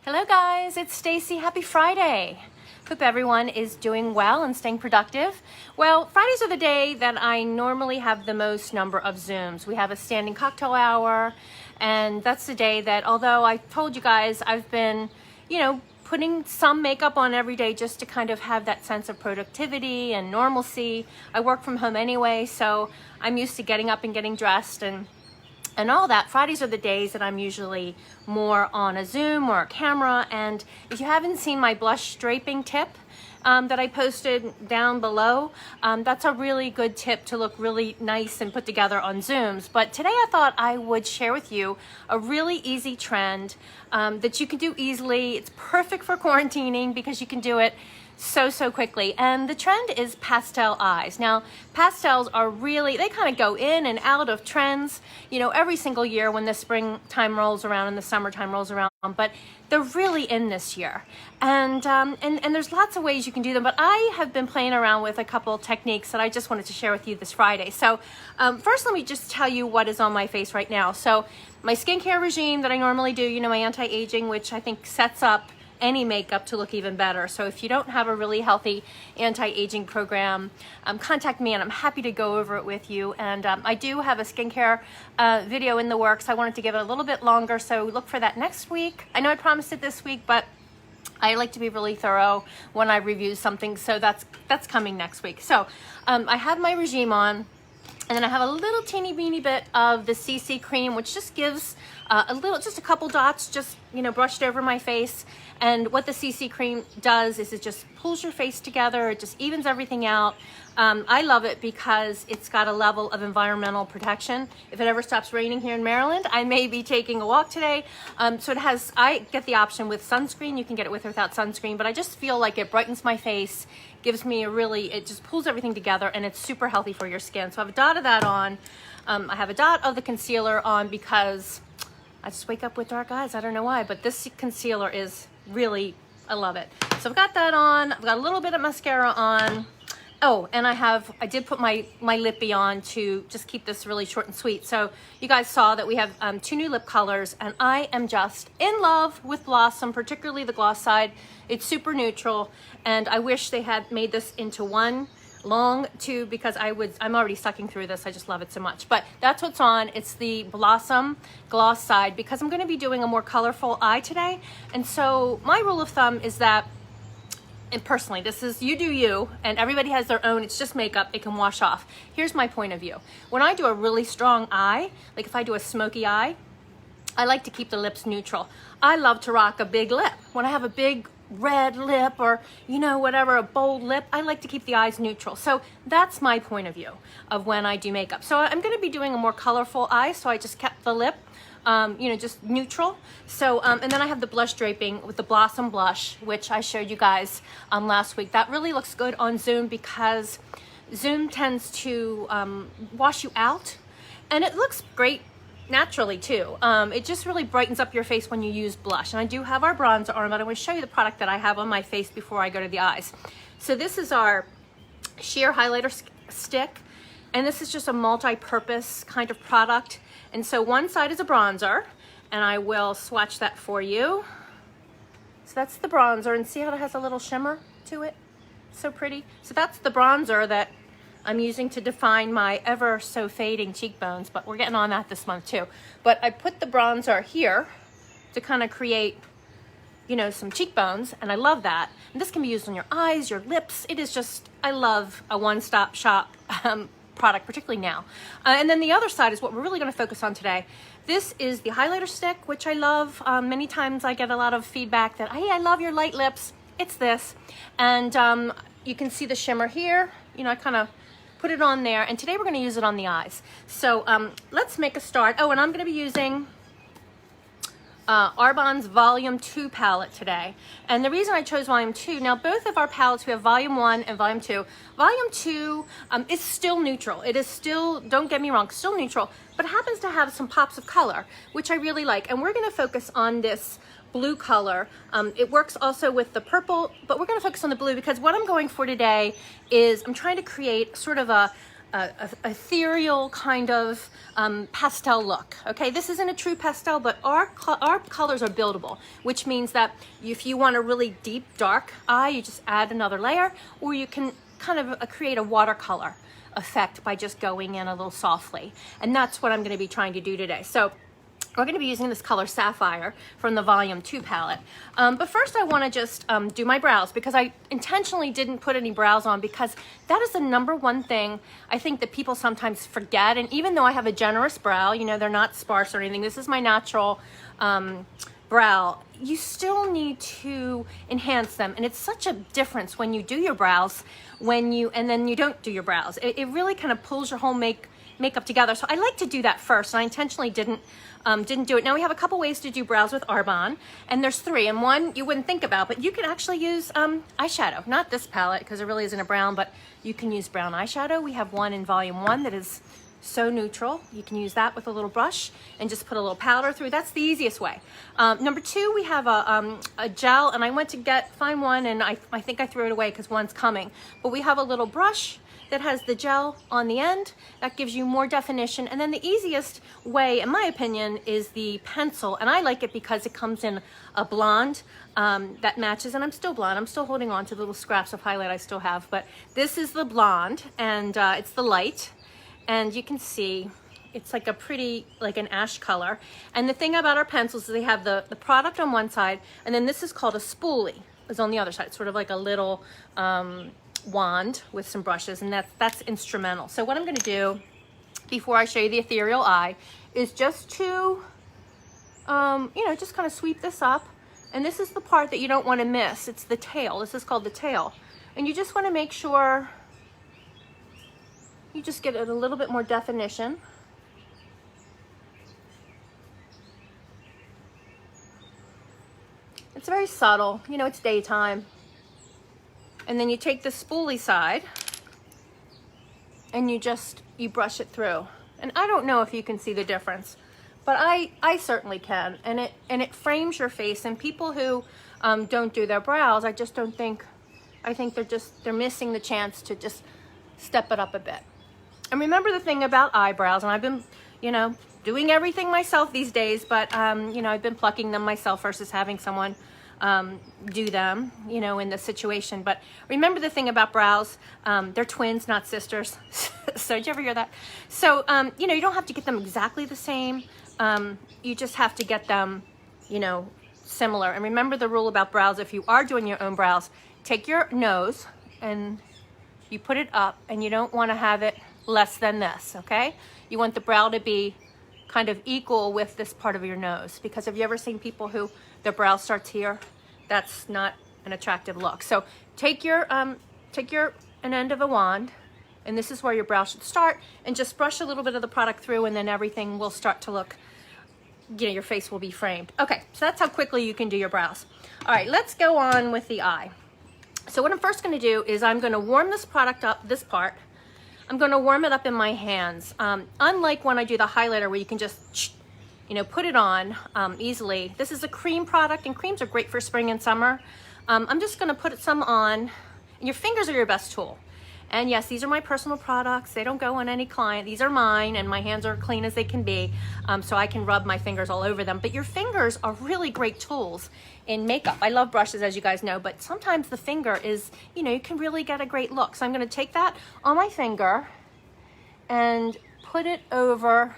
Hello guys, it's Stacey. Happy Friday. Hope everyone is doing well and staying productive. Well, Fridays are the day that I normally have the most number of Zooms. We have a standing cocktail hour, and that's the day that, although I told you guys I've been, putting some makeup on every day just to kind of have that sense of productivity and normalcy. I work from home anyway, so I'm used to getting up and getting dressed and all that. Fridays are the days that I'm usually more on a Zoom or a camera. And if you haven't seen my blush draping tip that I posted down below, that's a really good tip to look really nice and put together on Zooms. But today I thought I would share with you a really easy trend that you can do easily. It's perfect for quarantining because you can do it so quickly. And the trend is pastel eyes. Now, pastels are really, they kind of go in and out of trends, every single year when the springtime rolls around and the summertime rolls around, but they're really in this year. And there's lots of ways you can do them, but I have been playing around with a couple techniques that I just wanted to share with you this Friday. So first, let me just tell you what is on my face right now. So my skincare regime that I normally do, my anti-aging, which I think sets up any makeup to look even better. So if you don't have a really healthy anti-aging program, contact me and I'm happy to go over it with you. And I do have a skincare video in the works. I wanted to give it a little bit longer, so look for that next week. I know I promised it this week, but I like to be really thorough when I review something, so that's coming next week. So I have my regime on, and then I have a little teeny weeny bit of the CC cream, which just gives just a couple dots, just brushed over my face. And what the CC cream does is it just pulls your face together. It just evens everything out. I love it because it's got a level of environmental protection. If it ever stops raining here in Maryland, I may be taking a walk today. So I get the option with sunscreen. You can get it with or without sunscreen, but I just feel like it brightens my face, gives me it just pulls everything together, and it's super healthy for your skin. So I have a dot of that on. I have a dot of the concealer on because I just wake up with dark eyes. I don't know why, but this concealer is really, I love it. So I've got that on. I've got a little bit of mascara on. Oh, and I did put my lippy on to just keep this really short and sweet. So you guys saw that we have 2 new lip colors, and I am just in love with Blossom, particularly the gloss side. It's super neutral, and I wish they had made this into one long tube because I'm already sucking through this. I just love it so much. But that's what's on. It's the Blossom gloss side because I'm going to be doing a more colorful eye today. And so my rule of thumb is that, and personally, this is you do you, and everybody has their own. It's just makeup. It can wash off. Here's my point of view. When I do a really strong eye, like if I do a smoky eye, I like to keep the lips neutral. I love to rock a big lip. When I have a big red lip or whatever, a bold lip, I like to keep the eyes neutral. So that's my point of view of when I do makeup. So I'm going to be doing a more colorful eye, so I just kept the lip just neutral. So and then I have the blush draping with the Blossom blush, which I showed you guys last week. That really looks good on Zoom because Zoom tends to wash you out, and it looks great naturally too. It just really brightens up your face when you use blush. And I do have our bronzer on, but I want to show you the product that I have on my face before I go to the eyes. So this is our sheer highlighter stick, and this is just a multi-purpose kind of product. And so one side is a bronzer, and I will swatch that for you. So that's the bronzer, and see how it has a little shimmer to it? So pretty. So that's the bronzer that I'm using to define my ever so fading cheekbones, but we're getting on that this month too. But I put the bronzer here to kind of create, some cheekbones, and I love that. And this can be used on your eyes, your lips. It is just, I love a one-stop shop product, particularly now. And then the other side is what we're really going to focus on today. This is the highlighter stick, which I love. Many times I get a lot of feedback that, hey, I love your light lips. It's this. And you can see the shimmer here. I kind of put it on there, and today we're going to use it on the eyes. So let's make a start. Oh, and I'm going to be using Arbonne's Volume 2 palette today. And the reason I chose Volume 2, now both of our palettes, we have Volume 1 and Volume 2. Volume 2 is still neutral. It is still, don't get me wrong, still neutral, but it happens to have some pops of color, which I really like. And we're going to focus on this blue color. It works also with the purple, but we're going to focus on the blue because what I'm going for today is I'm trying to create sort of a ethereal kind of pastel look. Okay, this isn't a true pastel, but our colors are buildable, which means that if you want a really deep dark eye, you just add another layer, or you can kind of create a watercolor effect by just going in a little softly. And that's what I'm going to be trying to do today. So we're going to be using this color Sapphire from the Volume 2 palette. But first I want to just do my brows, because I intentionally didn't put any brows on, because that is the #1 thing I think that people sometimes forget. And even though I have a generous brow, you know, they're not sparse or anything, this is my natural brow, you still need to enhance them. And it's such a difference when you do your brows and then you don't do your brows. It really kind of pulls your whole makeup together. So I like to do that first, and I intentionally didn't do it. Now we have a couple ways to do brows with Arbonne, and there's 3, and one you wouldn't think about, but you can actually use eyeshadow, not this palette because it really isn't a brown, but you can use brown eyeshadow. We have one in Volume 1 that is so neutral. You can use that with a little brush and just put a little powder through. That's the easiest way. #2, we have a gel, and I went to find one, and I think I threw it away because one's coming, but we have a little brush that has the gel on the end that gives you more definition. And then the easiest way, in my opinion, is the pencil, and I like it because it comes in a blonde that matches. And I'm still blonde, I'm still holding on to the little scraps of highlight I still have, but this is the blonde, and it's the light, and you can see it's like a pretty, like an ash color. And the thing about our pencils is they have the product on one side, and then this is called a spoolie, is on the other side. It's sort of like a little wand with some brushes, and that's instrumental. So what I'm going to do before I show you the ethereal eye is just to you know, just kind of sweep this up. And this is the part that you don't want to miss. It's the tail. This is called the tail, and you just want to make sure you just get a little bit more definition. It's very subtle, you know, it's daytime. And then you take the spoolie side and you brush it through. And I don't know if you can see the difference, but I certainly can. And it frames your face. And people who don't do their brows, I just don't think, I think they're missing the chance to just step it up a bit. And remember the thing about eyebrows, and I've been, you know, doing everything myself these days, but you know, I've been plucking them myself versus having someone do them, you know, in the situation. But remember the thing about brows, they're twins, not sisters. So did you ever hear that? So, you know, you don't have to get them exactly the same. You just have to get them, you know, similar. And remember the rule about brows, if you are doing your own brows, take your nose and you put it up, and you don't want to have it less than this, okay? You want the brow to be kind of equal with this part of your nose, because have you ever seen people who their brow starts here? That's not an attractive look. So take an end of a wand, and this is where your brow should start, and just brush a little bit of the product through, and then everything will start to look, you know, your face will be framed. Okay, so that's how quickly you can do your brows. All right, let's go on with the eye. So what I'm first going to do is I'm going to warm this product up, this part. I'm going to warm it up in my hands. Unlike when I do the highlighter where you can just, you know, put it on easily. This is a cream product, and creams are great for spring and summer. I'm just going to put some on, and your fingers are your best tool. And yes, these are my personal products. They don't go on any client. These are mine, and my hands are clean as they can be, so I can rub my fingers all over them. But your fingers are really great tools in makeup. I love brushes, as you guys know, but sometimes the finger is, you know, you can really get a great look. So I'm going to take that on my finger and put it over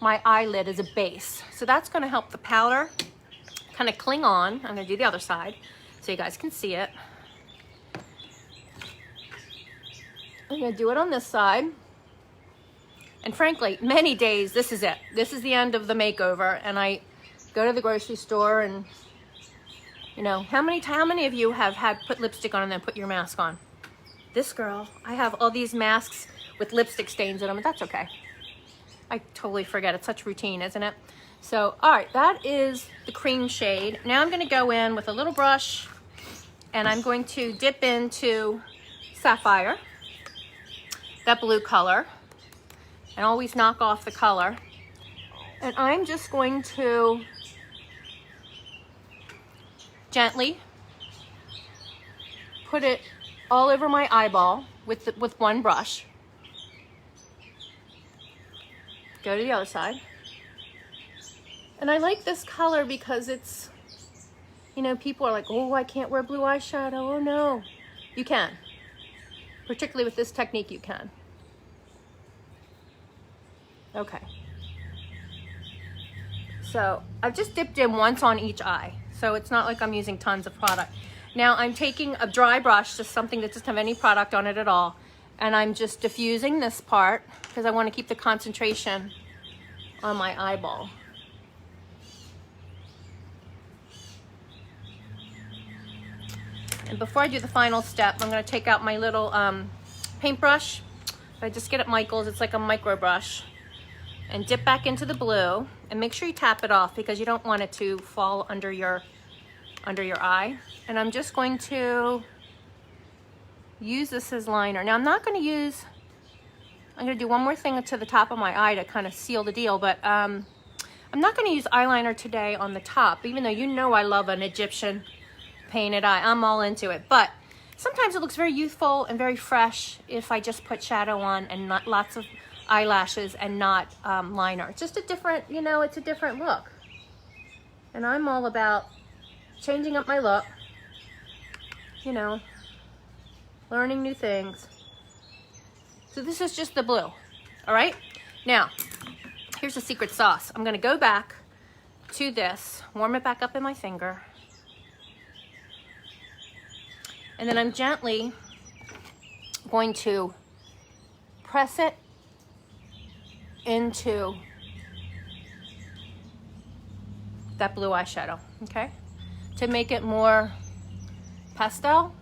my eyelid as a base. So that's going to help the powder kind of cling on. I'm going to do the other side so you guys can see it. I'm going to do it on this side. And frankly, many days, this is it. This is the end of the makeover, and I go to the grocery store, and you know, how many of you have had put lipstick on and then put your mask on? This girl, I have all these masks with lipstick stains in them, and that's okay. I totally forget. It's such routine, isn't it? So, all right, that is the cream shade. Now I'm going to go in with a little brush, and I'm going to dip into Sapphire, that blue color, and always knock off the color. And I'm just going to gently put it all over my eyeball with one brush. Go to the other side. And I like this color because it's, you know, people are like, oh, I can't wear blue eyeshadow. Oh no, you can. Particularly with this technique, you can. Okay. So I've just dipped in once on each eye. So it's not like I'm using tons of product. Now I'm taking a dry brush, just something that doesn't have any product on it at all. And I'm just diffusing this part because I want to keep the concentration on my eyeball. And before I do the final step, I'm going to take out my little paintbrush. I just get at Michael's. It's like a micro brush. And dip back into the blue. And make sure you tap it off because you don't want it to fall under your eye. And I'm just going to use this as liner. Now I'm not going to use, I'm going to do one more thing to the top of my eye to kind of seal the deal. But I'm not going to use eyeliner today on the top, even though you know I love an Egyptian painted eye. I'm all into it, but sometimes it looks very youthful and very fresh if I just put shadow on and not lots of eyelashes and not liner. It's just a different, you know, it's a different look. And I'm all about changing up my look, you know, learning new things. So this is just the blue. All right, now here's the secret sauce. I'm going to go back to this, warm it back up in my finger. And then I'm gently going to press it into that blue eyeshadow, okay? To make it more pastel,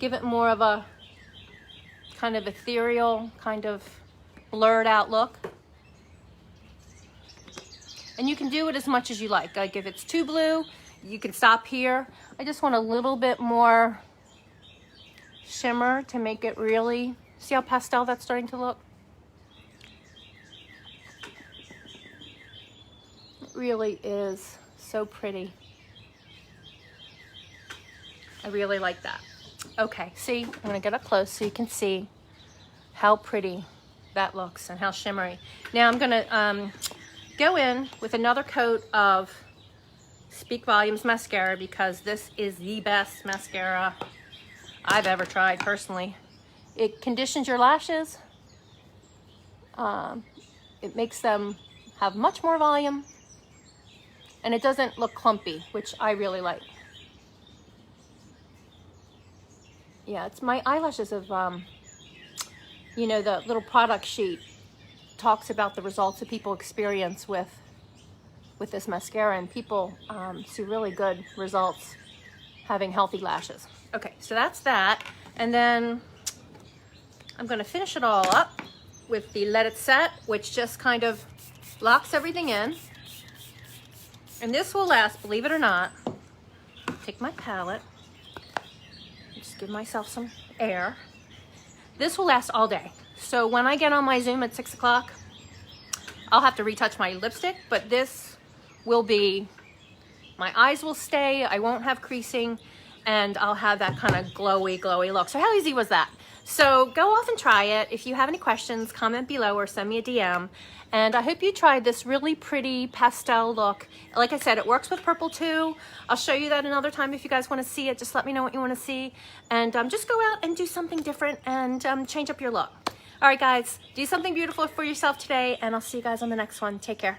give it more of a kind of ethereal, kind of blurred out look. And you can do it as much as you like. Like if it's too blue, you can stop here. I just want a little bit more shimmer to make it really, see how pastel that's starting to look? It really is so pretty. I really like that. Okay, see, I'm gonna get up close so you can see how pretty that looks and how shimmery. Now I'm gonna go in with another coat of Speak Volumes mascara because this is the best mascara I've ever tried personally. It conditions your lashes. It makes them have much more volume and it doesn't look clumpy, which I really like. Yeah, it's my eyelashes have, you know, the little product sheet talks about the results that people experience with this mascara, and people see really good results having healthy lashes. Okay, so that's that. And then I'm gonna finish it all up with the Let It Set, which just kind of locks everything in. And this will last, believe it or not. Take my palette, just give myself some air. This will last all day. So when I get on my Zoom at 6 o'clock, I'll have to retouch my lipstick, but this will be, my eyes will stay, I won't have creasing, and I'll have that kind of glowy look. So how easy was that? So go off and try it. If you have any questions, comment below or send me a DM. And I hope you tried this really pretty pastel look. Like I said, it works with purple too. I'll show you that another time if you guys want to see it. Just let me know what you want to see. And just go out and do something different and change up your look. All right, guys, do something beautiful for yourself today, and I'll see you guys on the next one. Take care.